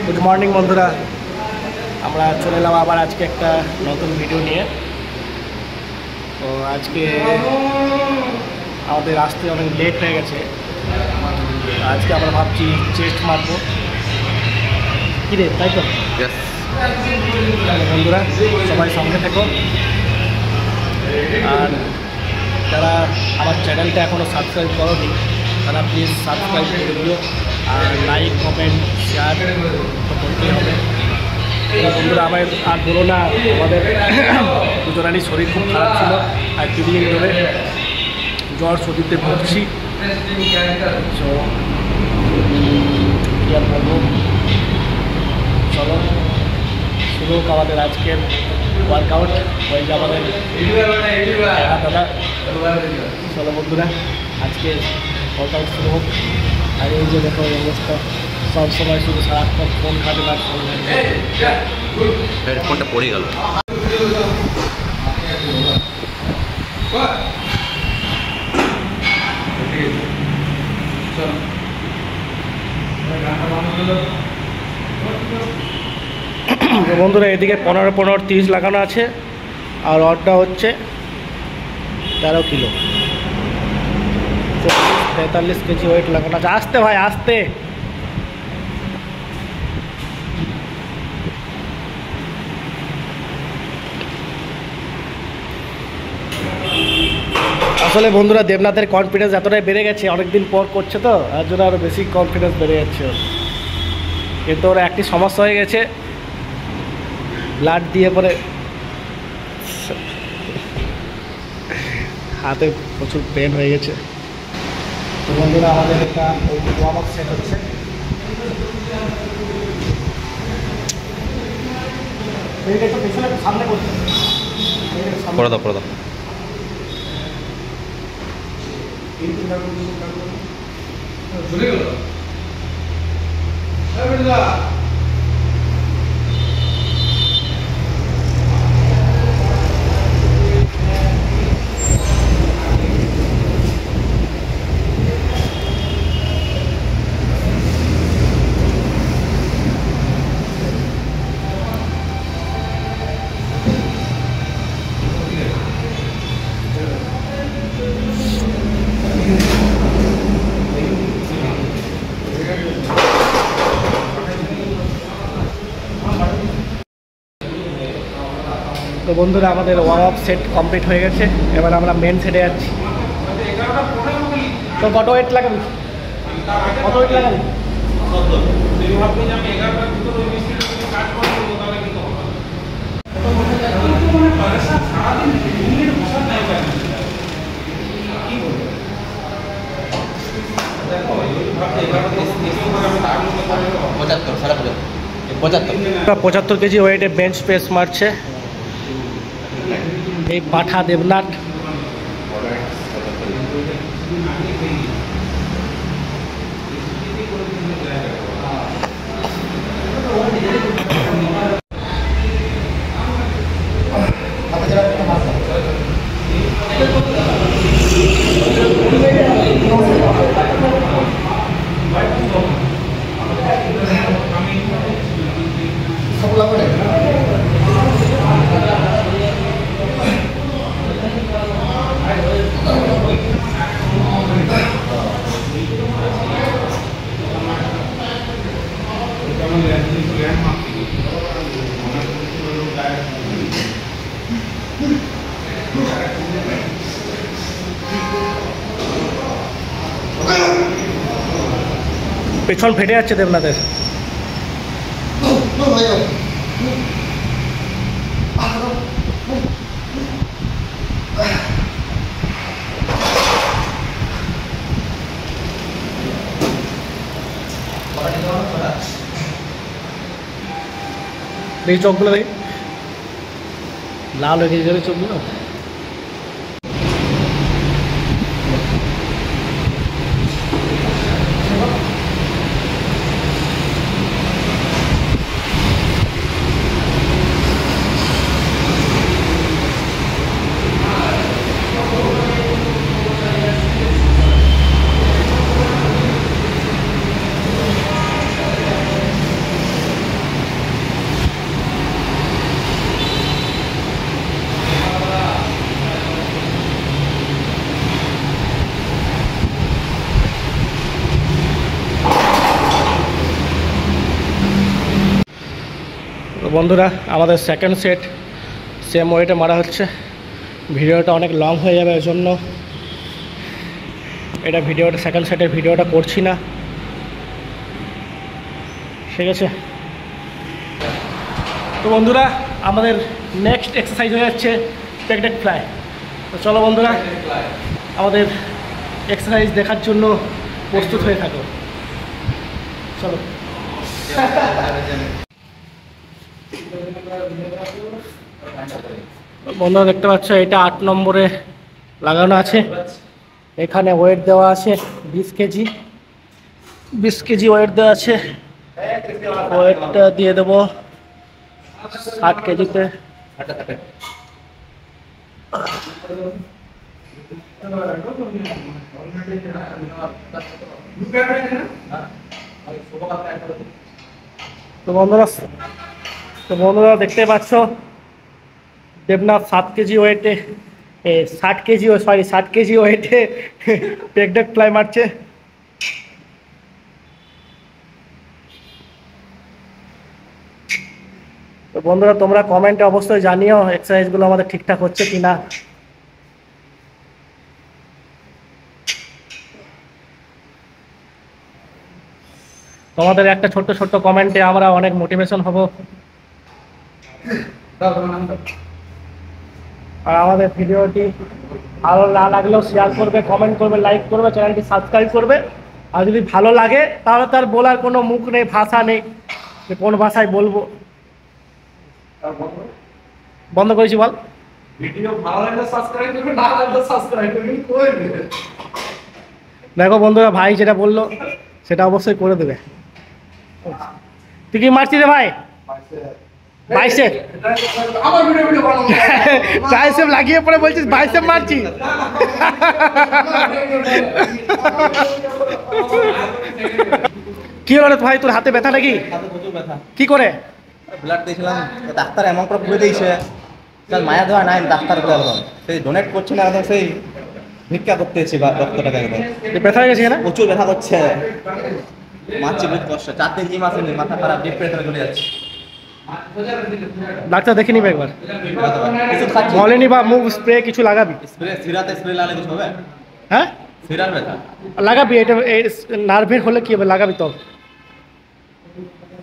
Good morning বন্ধুরা, আমরা চলে এলাম আবার আজকে একটা নতুন ভিডিও নিয়ে। তো আজকে আমাদের আসতে অনেক লেট হয়ে গেছে। আজকে আমরা ভাবছি চেস্ট মারবো, কী রে, তাই তো? বন্ধুরা সবাই সঙ্গে থেকো, আর যারা আমার চ্যানেলটা এখনও সাবস্ক্রাইব করোনি তারা প্লিজ সাবস্ক্রাইব করে দিও, আর লাইক কমেন্ট শেয়ার তো করতেই হবে। বন্ধুরা আমার আর বলো না, আমাদের দুজনেরই শরীর খুব খারাপ ছিল, আর 3 দিন ধরে জ্বর সর্দিতে ভুগছি। সো কী আর বলবো, চলো শুরু হোক আমাদের আজকের ওয়ার্কআউট। ওই যে আমাদের দাদা, চলো বন্ধুরা আজকে ওয়ার্কআউট শুরু হোক। আর এই যে দেখো এই অবস্থা, সব সময় শুধু সারাক্ষণ ফোন ঘাটে না, ফোন হেডফোনটা পড়ে গেল। বন্ধুরা এদিকে 15-15-30 লাগানো আছে, আর রডটা হচ্ছে 13 কিলো, 43 কেজি ওয়েট লাগানো আছে। আসতে ভাই আসতে। আসলে বন্ধুরা দেবনাথের কনফিডেন্স এতটাই বেড়ে গেছে, অনেকদিন পর করছে তো, তার জন্য আরও বেশি কনফিডেন্স বেড়ে যাচ্ছে। কিন্তু ওর একটি সমস্যা হয়ে গেছে, ব্লাড দিয়ে পরে হাতে প্রচুর পেন হয়ে গেছে। তো বন্ধুরা আমাদের একটা ওয়ার্ম আপ সেট হচ্ছে। সামনে করতে করে দাও, করে দাও। তো বন্ধুরা আমাদের ওয়ার্ম আপ সেট কমপ্লিট হয়ে গেছে, এবার আমরা মেন সেটে যাচ্ছি। তো কত ওয়েট লাগাবি, কত ওয়েট লাগাবি? পঁচাত্তর কেজি ওয়েটে বেঞ্চ প্রেস মারছে এই পাঠা দেবনাথ। পেছন ফেটে যাচ্ছে দেবনাথের। দেখি চোখগুলো, দেখি লাল হয়ে গেছে চোখগুলো। বন্ধুরা আমাদের সেকেন্ড সেট সেম ওয়েটে মারা হচ্ছে। ভিডিওটা অনেক লং হয়ে যাবে, এর জন্য ভিডিওটা সেকেন্ড সেটের ভিডিওটা করছি না, ঠিক আছে? তো বন্ধুরা আমাদের নেক্সট এক্সারসাইজ হয়ে যাচ্ছে পেকডেক ফ্লাই। তো চলো বন্ধুরা আমাদের এক্সারসাইজ দেখার জন্য প্রস্তুত হয়ে থাকো, চলো। বন্ধুরা দেখতে পাচ্ছ এটা 8 নম্বরে লাগানো আছে। এখানে ওয়েট দেওয়া আছে 20 কেজি, 20 কেজি ওয়েট দেওয়া আছে। ওয়েটটা দিয়ে দেবো 60 কেজিতে। তো বন্ধুরা দেখতে পাচ্ছ দেবনাথ 7 কেজি ওয়েটে 60 কেজি 60 কেজি ওয়েটে পেকডেক ফ্লাই মারছে। তো বন্ধুরা তোমরা কমেন্টে অবশ্যই জানিও এক্সারসাইজগুলো আমাদের ঠিকঠাক হচ্ছে কি না। তোমাদের একটা ছোট্ট ছোট্ট কমেন্টে আমরা অনেক মোটিভেশন হব। আর আমাদের ভিডিওটি ভালো না লাগলেও শেয়ার করবে, কমেন্ট করবে, লাইক করবে, চ্যানেলটি সাবস্ক্রাইব করবে। আর যদি ভালো লাগে তাহলে তার বলার কোনো মুখ নেই, ভাষা নেই যে কোন ভাষায় বলবো। বন্ধ করেছি বল। ভিডিও ভালো লাগলে সাবস্ক্রাইব করবে, না লাগলে সাবস্ক্রাইব করবে। দেখো বন্ধুরা ভাই যেটা বললো সেটা অবশ্যই করে দেবে। তুই কি মারছিস রে ভাই? বাইসেপ আমার ভিডিও বানাবো, বাইসেপ লাগিয়ে পরে বলছিস বাইসেপ মারছি। কি হলো ভাই, তোর হাতে ব্যথা নাকি? হাতে প্রচুর ব্যথা। কি করে? ব্লাড দিয়েছিলাম, ডাক্তার এমন করে পুড়ে দিয়েছে, তার মায়া দেওয়া নাই ডাক্তার করে একদম। সেই ডোনেট করছে না, একদম সেই ভিক্ষা করতে এসেছি রক্তটাকে একদম। ব্যথা হয়ে গেছে না? প্রচুর ব্যথা করছে, মারছি বহুত কষ্ট। 4 দিন জিম আসেনি, মাথা খারাপ, ডিপ্রেশনে চলে যাচ্ছে। ডাক্তার দেখে নিবে একবার। কিছু খাচ্ছি, বলেনি বা মুভ স্প্রে কিছু লাগাবি? স্প্রে সিরাতে স্প্রে লাগালে কিছু হবে? হ্যাঁ সিরার ব্যথা লাগাবি, এটা নার্ভের হলে কি হবে, লাগাবি তো।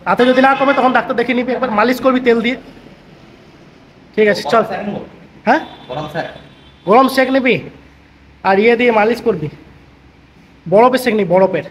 তাতে যদি না কমে তখন ডাক্তার দেখে নিবি, একবার মালিশ করবি তেল দিয়ে, ঠিক আছে? চল। হ্যাঁ গরম স্যার, গরম সেক নিবি আর ইয়ে দিয়ে মালিশ করবি, বরফের সেক নিবি, বরফের।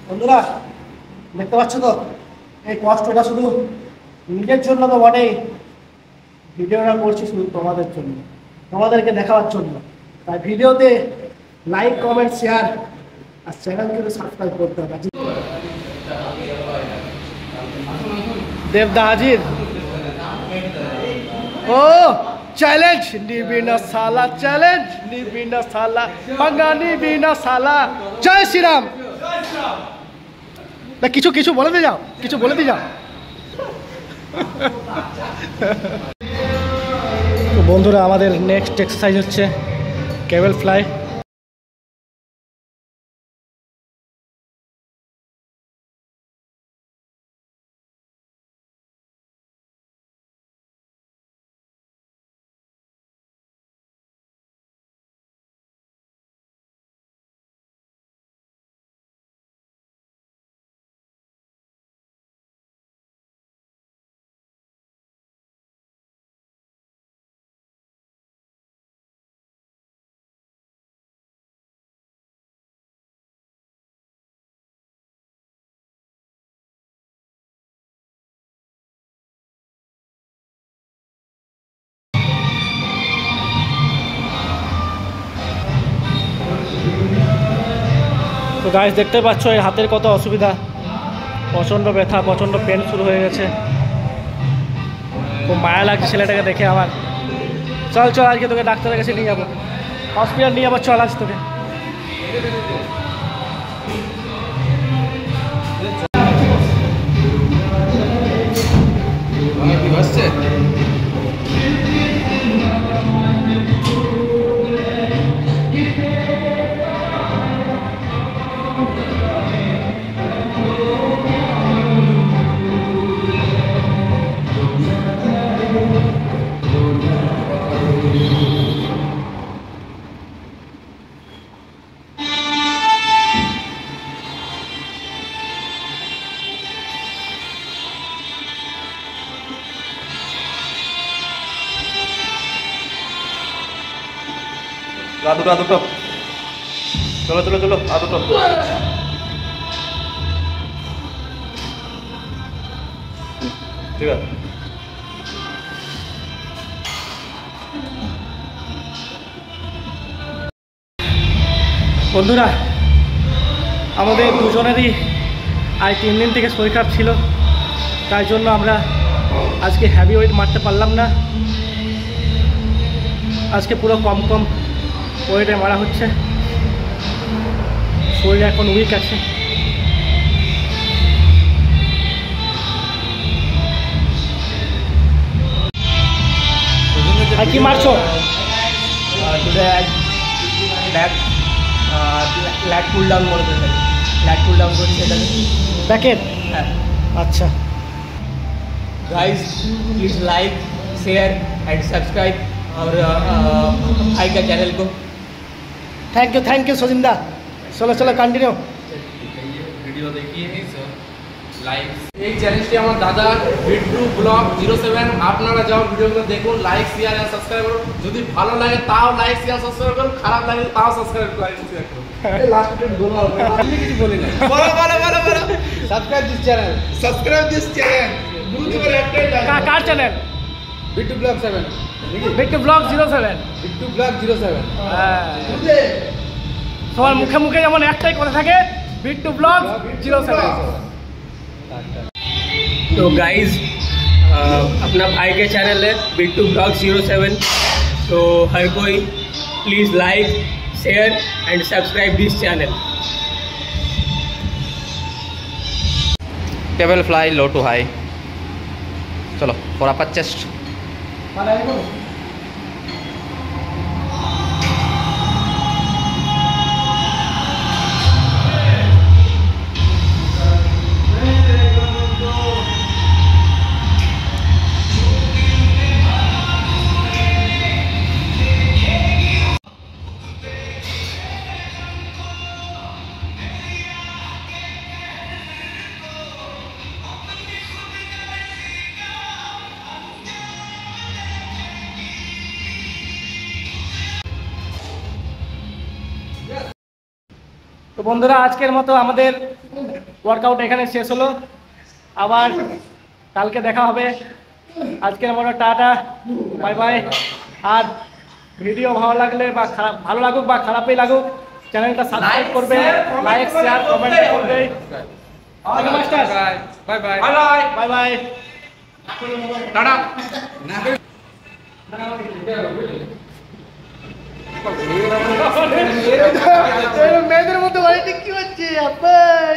বন্ধুরা দেখতে পাচ্ছ তো এই কষ্টটা শুধু নিজের জন্য তো বটেই, ভিডিওটা করছি শুধু তোমাদের জন্য, তোমাদেরকে দেখাবার জন্য। তাই ভিডিওতে লাইক কমেন্ট শেয়ার আর চ্যানেলকে সাবস্ক্রাইব করতে হবে। দেবদা হাজির। ও চ্যালেঞ্জ নিবি না সালা, চ্যালেঞ্জ নিবি না সালা, পাঙ্গা নিবি না সালা। জয় শ্রীরাম। না কিছু কিছু বলে দিয়ে যাও, কিছু বলে দিয়ে যাও। তো বন্ধুরা আমাদের নেক্সট এক্সারসাইজ হচ্ছে কেবল ফ্লাই। তো গাইস দেখতে পাচ্ছ এই হাতের কত অসুবিধা, প্রচণ্ড ব্যথা, প্রচণ্ড পেন শুরু হয়ে গেছে। খুব মায়া লাগছে ছেলেটাকে দেখে আমার। চল চল আজকে তোকে ডাক্তারের কাছে নিয়ে যাবো, হসপিটাল নিয়ে যাবো, চল আজ তোকে। দুটো দুটো চলো চলো চলো দুটো ঠিক আছে। বন্ধুরা আমাদের দুজনেরই আজ 3 দিন থেকে শরীর খারাপ ছিল, তাই জন্য আমরা আজকে হ্যাভি ওয়েট মারতে পারলাম না। আজকে পুরো কম কম ওয়েটে মারা হচ্ছে, শরীর এখন উইক আছে। আর কি মারছো? ল্যাট পুল ডাউন করে দেবে, ল্যাট পুল ডাউন করছি এটাকে। ব্যাকের? হ্যাঁ। আচ্ছা guys please like share and subscribe और भाई का चैनल को। থ্যাংক ইউ সজিন্দা। চলো চলো কন্টিনিউ। ভিডিও দেখিয়ে লাইক এই চ্যানেলটি আমার দাদা বিট্টু ব্লগ 07। আপনারা যাও ভিডিওগুলো দেখুন, লাইক শেয়ার এন্ড সাবস্ক্রাইব করুন। যদি ভালো লাগে তাও লাইক শেয়ার সাবস্ক্রাইব করুন, খারাপ লাগে তাও সাবস্ক্রাইব করুন। এই লাস্ট ডেট বলো, আমি কিছু বলি না। বলো subscribe this channel, subscribe this channel. দ্রুত করে একটাই লাগে। কার channel? Bittu vlog 7। Bittu vlog 07। Bittu vlog 07। হ্যাঁ, সবার মুখে মুখে যেমন একটাই কথা থাকে, বিট্টু ব্লগ 07। तो गाइज अपना भाई के चैनल है बिट्टू ब्लॉग 07। तो हर कोई please like share and subscribe this channel. Table fly low to high. चलो फॉर अपर चेस्ट। তো বন্ধুরা আজকের মতো আমাদের ওয়ার্কআউট এখানে শেষ হলো, আবার কালকে দেখা হবে। আজকের মতো টাটা, বাই বাই। আর ভিডিও ভালো লাগলে বা খারাপ, ভালো লাগুক বা খারাপই লাগুক, চ্যানেলটা সাবস্ক্রাইব করবে, লাইক শেয়ার কমেন্ট করবে। Master bye bye bye bye, tata. মেয়েদের মধ্যে বাড়িতে কি হচ্ছে আব্বাই?